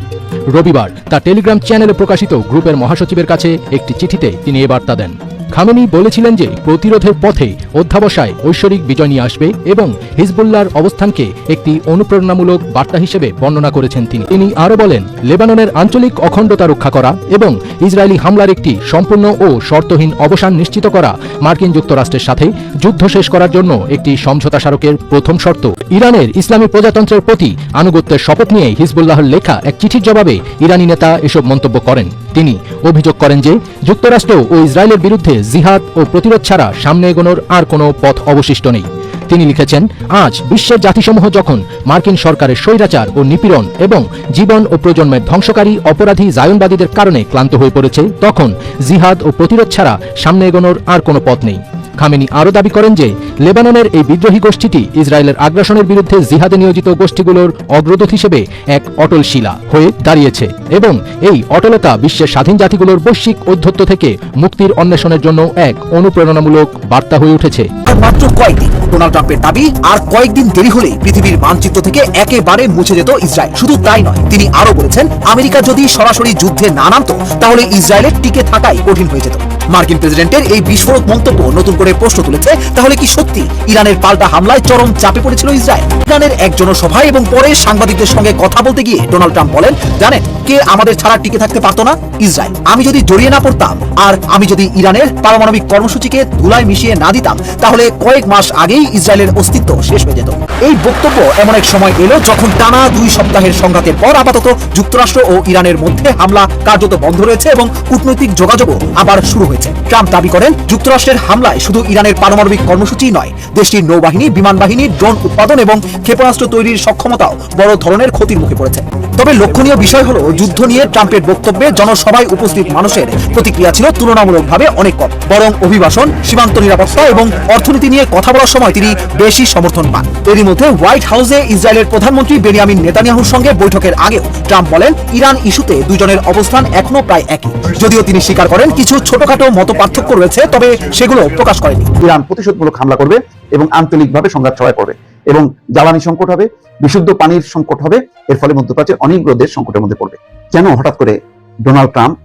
রবিবার তার টেলিগ্রাম চ্যানেলে প্রকাশিত গ্রুপের মহাসচিবের কাছে একটি চিঠিতে তিনি এ বার্তা দেন। খামেনি বলেছিলেন যে প্রতিরোধের পথে অধ্যাবসায় ঐশ্বরিক বিজয় নিয়ে আসবে এবং হিজবুল্লাহর অবস্থানকে একটি অনুপ্রেরণামূলক বার্তা হিসেবে বর্ণনা করেছেন তিনি আরও বলেন, লেবাননের আঞ্চলিক অখণ্ডতা রক্ষা করা এবং ইসরায়েলি হামলার একটি সম্পূর্ণ ও শর্তহীন অবসান নিশ্চিত করা মার্কিন যুক্তরাষ্ট্রের সাথে যুদ্ধ শেষ করার জন্য একটি সমঝোতা স্মারকের প্রথম শর্ত। ইরানের ইসলামী প্রজাতন্ত্রের প্রতি আনুগত্যের শপথ নিয়ে হিজবুল্লাহর লেখা এক চিঠির জবাবে ইরানি নেতা এসব মন্তব্য করেন। তিনি অভিযোগ করেন যে যুক্তরাষ্ট্র ও ইসরায়েলের বিরুদ্ধে জিহাদ ও প্রতিরোধ ছাড়া সামনে এগোনোর আর কোনো পথ অবশিষ্ট নেই। তিনি লিখেছেন, আজ বিশ্বের জাতিসমূহ যখন মার্কিন সরকারের স্বৈরাচার ও নিপীড়ন এবং জীবন ও প্রজন্মের ধ্বংসকারী অপরাধী জায়নবাদীদের কারণে ক্লান্ত হয়ে পড়েছে, তখন জিহাদ ও প্রতিরোধ ছাড়া সামনে এগোনোর আর কোনো পথ নেই। খামেনি আরও দাবি করেন যে লেবাননের এই বিদ্রোহী গোষ্ঠীটি ইসরায়েলের আগ্রাসনের বিরুদ্ধে জিহাদে নিয়োজিত গোষ্ঠীগুলোর অগ্রদূত হিসেবে এক অটল শিলা হয়ে দাঁড়িয়েছে এবং এই অটলতা বিশ্বের স্বাধীন জাতিগুলোর বৈশ্বিক ঔদ্ধত্য থেকে মুক্তির অন্বেষণের জন্য এক অনুপ্রেরণামূলক বার্তা হয়ে উঠেছে। মাত্র কয়েকদিন ডোনাল্ড ট্রাম্পের দাবি, আর কয়েকদিন দেরি হলেই পৃথিবীর মানচিত্র থেকে একেবারে মুছে যেত ইসরায়েল। শুধু তাই নয়, তিনি আরো বলেছেন আমেরিকা যদি সরাসরি যুদ্ধে না নামতো তাহলে ইসরায়েলের টিকে থাকাই কঠিন হয়ে যেত। মার্কিন প্রেসিডেন্টের এই বিস্ফোরক মন্তব্য নতুন করে প্রশ্ন তুলেছে, তাহলে কি সত্যি ইরানের পাল্টা হামলায় চরম চাপে পড়েছিল ইসরায়েল? ইরানের এক জনসভায় এবং পরে সাংবাদিকদের সঙ্গে কথা বলতে গিয়ে ডোনাল্ড ট্রাম্প বলেন, জানেন কে আমাদের ছাড়া টিকে থাকতে পারতো না? ইসরায়েল। আমি যদি জড়িয়ে না পড়তাম আর আমি যদি ইরানের পারমাণবিক কর্মসূচিকে ধুলায় মিশিয়ে না দিতাম তাহলে কয়েক মাস আগেই ইসরায়েলের অস্তিত্ব শেষ হয়ে যেত। এই বক্তব্য এমন এক সময় এলো যখন টানা 2 সপ্তাহের সংঘাতের পর আপাতত যুক্তরাষ্ট্র ও ইরানের মধ্যে হামলা কার্যত বন্ধ রয়েছে এবং কূটনৈতিক যোগাযোগও আবার শুরু হয়েছে। ট্রাম্প দাবি করেন, যুক্তরাষ্ট্রের হামলায় শুধু ইরানের পারমাণবিক কর্মসূচি নয়, দেশটির নৌবাহিনী, বিমান বাহিনী, ড্রোন উৎপাদন এবং ক্ষেপণাস্ত্র তৈরির সক্ষমতাও বড় ধরনের ক্ষতির মুখে পড়েছে। তবে লক্ষণীয় বিষয় হলো, যুদ্ধ নিয়ে ট্রাম্পের বক্তব্যে জনসভায় উপস্থিত মানুষের প্রতিক্রিয়া ছিল তুলনামূলকভাবে অনেক কম। বরং অভিবাসন, সীমান্ত নিরাপত্তা এবং অর্থনীতি নিয়ে কথা বলার সময় তিনি বেশি সমর্থন পান। এরই মধ্যে হোয়াইট হাউসে ইসরায়েলের প্রধানমন্ত্রী বেনিয়ামিন নেতানিয়াহুর সঙ্গে বৈঠকের আগেও ট্রাম্প বলেন, ইরান ইস্যুতে দুজনের অবস্থান এখনো প্রায় একই। যদিও তিনি স্বীকার করেন কিছু ছোটখাটো মত পার্থক্য রয়েছে, তবে সেগুলো প্রকাশ করেনি। ইরান প্রতিশোধমূলক হামলা করবে এবং আঞ্চলিকভাবে সংঘাত ছড়ায় পড়বে এবং জ্বালানি সংকট হবে, বিশুদ্ধ পানির সংকট হবে। এর ফলে মধ্যপ্রাচ্যের অনেকগুলো দেশ সংকটের মধ্যে পড়বে। কেন হঠাৎ করে ডোনাল্ড ট্রাম্প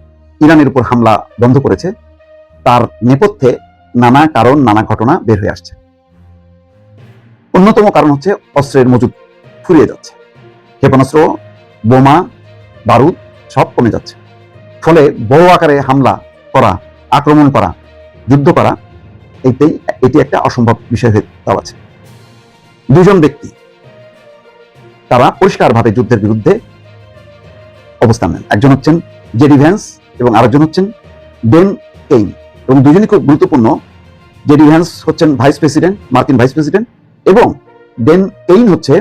ইরানের উপর হামলা বন্ধ করেছে, তার নেপথ্যে নানা কারণ, নানা ঘটনা বের হয়ে আসছে। অন্যতম কারণ হচ্ছে অস্ত্রের মজুদ ফুরিয়ে যাচ্ছে, ক্ষেপণাস্ত্র, বোমা, বারুদ সব কমে যাচ্ছে। ফলে বড় আকারে হামলা করা, আক্রমণ করা, যুদ্ধ করা এটি একটা অসম্ভব বিষয় হয়ে দাঁড়াচ্ছে। দুজন ব্যক্তি তারা পরিষ্কারভাবে যুদ্ধের বিরুদ্ধে অবস্থান নেন। একজন হচ্ছেন জেডি ভ্যান্স এবং আরেকজন হচ্ছেন বেন কেইন, এবং দুজনই খুব গুরুত্বপূর্ণ। জেডি ভ্যান্স হচ্ছেন ভাইস প্রেসিডেন্ট, মার্কিন ভাইস প্রেসিডেন্ট, এবং বেন কেইন হচ্ছে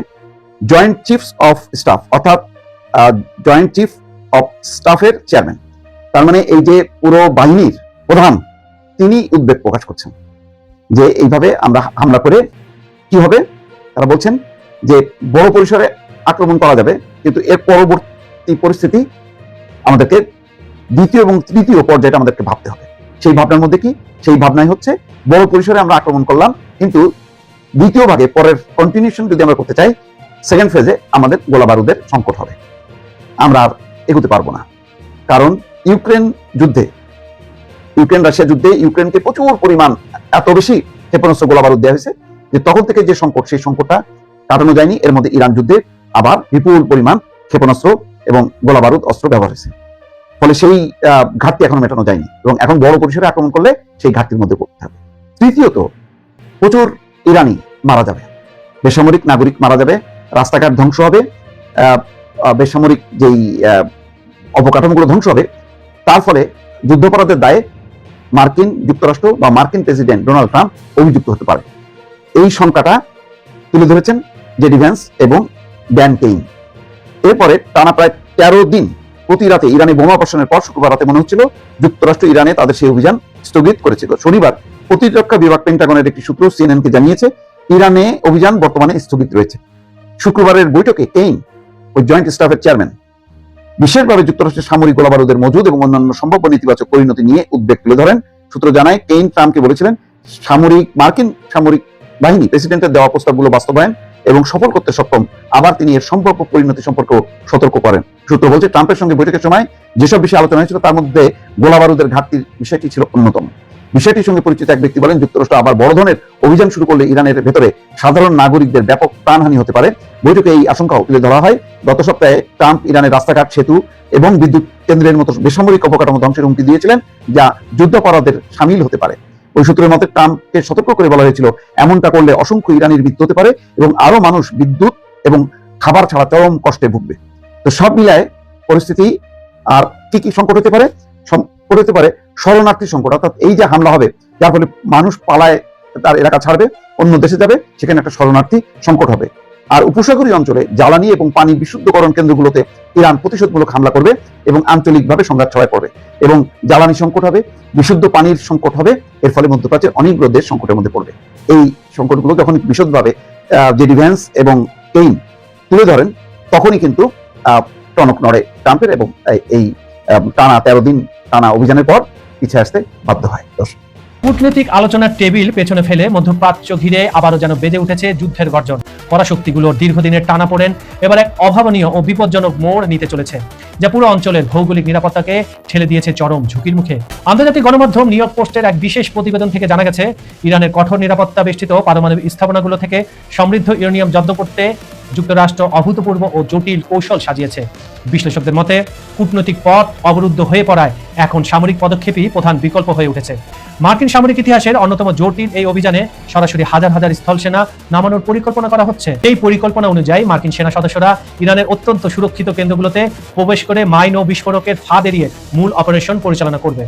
জয়েন্ট চিফস অফ স্টাফ, অর্থাৎ জয়েন্ট চিফ অফ স্টাফের চেয়ারম্যান। তার মানে এই যে পুরো বাহিনীর প্রধান, তিনি উদ্বেগ প্রকাশ করছেন যে এইভাবে আমরা হামলা করে কি হবে। তারা বলছেন যে বড় পরিসরে আক্রমণ করা যাবে, কিন্তু এর পরবর্তী পরিস্থিতি আমাদেরকে দ্বিতীয় এবং তৃতীয় পর্যায়ে আমাদেরকে ভাবতে হবে। সেই ভাবনার মধ্যে কি? সেই ভাবনাই হচ্ছে বড় পরিসরে আমরা আক্রমণ করলাম, কিন্তু দ্বিতীয় ভাগে পরের কন্টিনিউশন যদি আমরা করতে চাই, সেকেন্ড ফেজে আমাদের গোলা বারুদের সংকট হবে, আমরা আর এগোতে পারবো না। কারণ ইউক্রেন রাশিয়া যুদ্ধে ইউক্রেনকে প্রচুর পরিমাণ, এত বেশি ক্ষেপণাস্ত্র, গোলা বারুদ দেওয়া হয়েছে যে তখন থেকে যে সংকট, সেই সংকটটা কাটানো যায়নি। এর মধ্যে ইরান যুদ্ধে আবার বিপুল পরিমাণ ক্ষেপণাস্ত্র এবং গোলা বারুদ অস্ত্র ব্যবহার হয়েছে। ফলে সেই ঘাটতি এখনো মেটানো যায়নি এবং এখন বড় পরিসরে আক্রমণ করলে সেই ঘাটতির মধ্যে পড়তে হবে। তৃতীয়ত, প্রচুর ইরানি মারা যাবে, বেসামরিক নাগরিক মারা যাবে, রাস্তাঘাট ধ্বংস হবে, বেসামরিক যেই অবকাঠামোগুলো ধ্বংস হবে। তার ফলে যুদ্ধাপরাধের দায়ে মার্কিন যুক্তরাষ্ট্র বা মার্কিন প্রেসিডেন্ট ডোনাল্ড ট্রাম্প অভিযুক্ত হতে পারে। এই সংখ্যাটা তুলে ধরেছেন জেডি ভ্যান্স এবং ড্যান কেইন। এরপরে টানা প্রায় 13 দিন প্রতি রাতে ইরানে বোমা বর্ষণের পর শুক্রবার রাতে মনে হচ্ছিল যুক্তরাষ্ট্র ইরানে তাদের সেই অভিযান স্থগিত করেছিল। শনিবার প্রতিরক্ষা বিভাগ পেন্টাগনের একটি সূত্র সিএনএনকে জানিয়েছে ইরানে অভিযান বর্তমানে স্থগিত রয়েছে। শুক্রবারের বৈঠকে কেইন ওই জয়েন্ট স্টাফের চেয়ারম্যান বিশেষভাবে যুক্তরাষ্ট্রের সামরিক গোলাবারুদের মজুদ এবং অন্যান্য সম্ভাব্য নেতিবাচক পরিণতি নিয়ে উদ্বেগ তুলে ধরেন। সূত্র জানায়, কেইন ট্রাম্পকে বলেছিলেন মার্কিন সামরিক বাহিনী প্রেসিডেন্টের দেওয়া প্রস্তাবগুলো বাস্তবায়ন এবং সফল করতে সক্ষম, আবার তিনি এর সম্ভাব্য পরিণতি সম্পর্কে সতর্ক করেন। সূত্র বলছে, ট্রাম্পের সঙ্গে বৈঠকের সময় যেসব বিষয়ে আলোচনা হয়েছিল তার মধ্যে গোলাবারুদের ঘাটতির বিষয়টি ছিল অন্যতম। বিষয়টির সঙ্গে পরিচিত এক ব্যক্তি বলেন, যুক্তরাষ্ট্র আবার বড় ধরনের অভিযান শুরু করলে ইরানের ভেতরে সাধারণ নাগরিকদের ব্যাপক প্রাণহানি হতে পারে। বৈঠকে এই আশঙ্কাও তুলে ধরা হয়। গত সপ্তাহে ট্রাম্প ইরানের রাস্তাঘাট, সেতু এবং বিদ্যুৎ কেন্দ্রের মতো বেসামরিক অবকাঠামো ধ্বংসের হুমকি দিয়েছিলেন, যা যুদ্ধাপরাধের শামিল হতে পারে। ওই সূত্রের মতে ট্রাম্পকে সতর্ক করে বলা হয়েছিল, এমনটা করলে অসংখ্য ইরানির মৃত্যু হতে পারে এবং আরো মানুষ বিদ্যুৎ এবং খাবার ছাড়া চরম কষ্টে ভুগবে। তো সব মিলায় পরিস্থিতি আর কি কি সংকট হতে পারে? সংকট হতে পারে শরণার্থী সংকট, অর্থাৎ এই যে হামলা হবে যার ফলে মানুষ পালায় তার এলাকা ছাড়বে, অন্য দেশে যাবে, সেখানে একটা শরণার্থী সংকট হবে। আর উপসাগরীয় অঞ্চলে জ্বালানি এবং পানি বিশুদ্ধকরণ কেন্দ্রগুলোতে ইরান প্রতিশোধমূলক হামলা করবে এবং আঞ্চলিকভাবে সংঘাত ছড়ায় পড়বে এবং জ্বালানি সংকট হবে, বিশুদ্ধ পানির সংকট হবে। এর ফলে মধ্যপ্রাচ্যের অনেকগুলো দেশ সংকটের মধ্যে পড়বে। এই সংকটগুলো যখন বিশদভাবে জেডি ভ্যান্স এবং কেইন তুলে ধরেন, তখনই কিন্তু টনক নড়ে ট্রাম্পের এবং এই টানা 13 দিন টানা অভিযানের পর পিছিয়ে আসতে বাধ্য হয়। কূটনৈতিক আলোচনার টেবিল পেছনে ফেলে মধ্যপ্রাচ্য ঘিরে আবারও যেন বেজে উঠেছে যুদ্ধের গর্জন। পরাশক্তিগুলোর দীর্ঘদিনের টানাপোড়েন এবার এক অভাবনীয় ও বিপজ্জনক মোড় নিতে চলেছে, যা পুরো অঞ্চলের ভৌগোলিক নিরাপত্তাকে ঠেলে দিয়েছে চরম ঝুঁকির মুখে। আন্তর্জাতিক গণমাধ্যম নিউ ইয়র্ক পোস্টের এক বিশেষ প্রতিবেদন থেকে জানা গেছে, ইরানের কঠোর নিরাপত্তা বেষ্টিত পারমাণবিক স্থাপনাগুলো থেকে সমৃদ্ধ ইউরেনিয়াম জব্দ করতে যুক্তরাষ্ট্র অভূতপূর্ব ও জটিল কৌশল সাজিয়েছে। বিশ্লেষকদের মতে, কূটনৈতিক পথ অবরুদ্ধ হয়ে পড়ায় এখন সামরিক পদক্ষেপই প্রধান বিকল্প হয়ে উঠেছে। মার্কিন সামরিক ইতিহাসের অন্যতম জটিল এই অভিযানে সরাসরি হাজার হাজার স্থল সেনা নামানোর পরিকল্পনা করা হচ্ছে। এই পরিকল্পনা অনুযায়ী মার্কিন সেনা সদস্যরা ইরানের অত্যন্ত সুরক্ষিত কেন্দ্রগুলোতে প্রবেশ করে মাইন ও বিস্ফোরকের ফাঁদ এড়িয়ে মূল অপারেশন পরিচালনা করবে।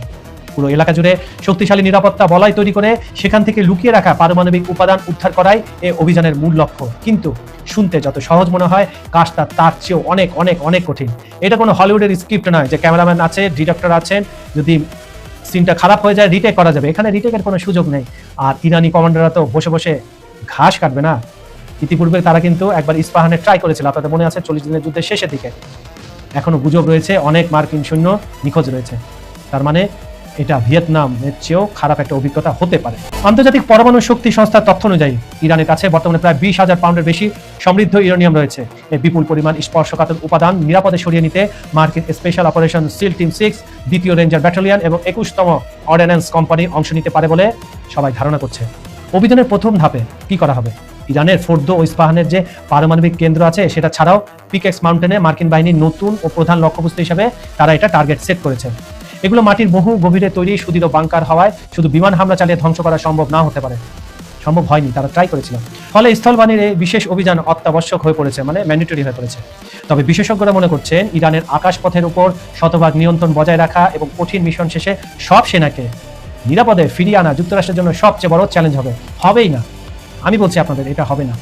পুরো এলাকা জুড়ে শক্তিশালী নিরাপত্তা বলয় তৈরি করে সেখান থেকে লুকিয়ে রাখা পারমাণবিক উপাদান উদ্ধার করাই এই অভিযানের মূল লক্ষ্য। কিন্তু শুনতে যত সহজ মনে হয়, কাজটা তার চেয়েও অনেক অনেক অনেক কঠিন। এটা কোনো হলিউডের স্ক্রিপ্ট নয় যে ক্যামেরাম্যান আছে, ডিরেক্টর আছেন, যদি সিনটা খারাপ হয়ে যায় রিটেক করা যাবে। এখানে রিটেকের কোনো সুযোগ নেই। আর ইরানি কমান্ডাররা তো বসে বসে ঘাস কাটবে না। ইতিপূর্বে তারা কিন্তু একবার ইস্পাহানে ট্রাই করেছিল, আপনাদের মনে আছে, 40 দিনের যুদ্ধের শেষের দিকে। এখনো গুজব রয়েছে, অনেক মার্কিন সৈন্য নিখোঁজ রয়েছে। তার মানে এটা ভিয়েতনামের চেয়েও খারাপ একটা অভিজ্ঞতা হতে পারে। আন্তর্জাতিক পরমাণু শক্তি সংস্থার তথ্য অনুযায়ী ইরানের কাছে বর্তমানে প্রায় 20,000 পাউন্ডের বেশি সমৃদ্ধ ইউরেনিয়াম রয়েছে। এই বিপুল পরিমাণ স্পর্শকাতর উপাদান নিরাপদে সরিয়ে নিতে মার্কিন স্পেশাল অপারেশন সিল টিম 6, 2য় রেঞ্জার ব্যাটালিয়ন এবং 21তম অর্ডিন্যান্স কোম্পানি অংশ নিতে পারে বলে সবাই ধারণা করছে। অভিযানের প্রথম ধাপে কি করা হবে? ইরানের ফোর্দো ও ইস্পাহানের যে পারমাণবিক কেন্দ্র আছে সেটা ছাড়াও পিকেক্স মাউন্টেনে মার্কিন বাহিনীর নতুন ও প্রধান লক্ষ্যবস্তু হিসেবে তারা এটা টার্গেট সেট করেছে। এগুলো মাটির বহু গভীরে তৈরি সুদৃঢ় বাংকার হওয়ায় শুধু বিমান হামলা চালিয়ে ধ্বংস করা সম্ভব না হতে পারে। সম্ভব হয়নি, তারা ট্রাই করেছিল। ফলে স্থলবাহিনীর এই বিশেষ অভিযান অত্যাবশ্যক হয়ে পড়েছে, মানে ম্যান্ডেটরি হয়ে পড়েছে। তবে বিশেষজ্ঞরা মনে করছেন, ইরানের আকাশপথের উপর শতভাগ নিয়ন্ত্রণ বজায় রাখা এবং কঠিন মিশন শেষে সব সেনাকে নিরাপদে ফিরিয়ে আনা যুক্তরাষ্ট্রের জন্য সবচেয়ে বড় চ্যালেঞ্জ হবেই না। আমি বলছি আপনাদের, এটা হবে না।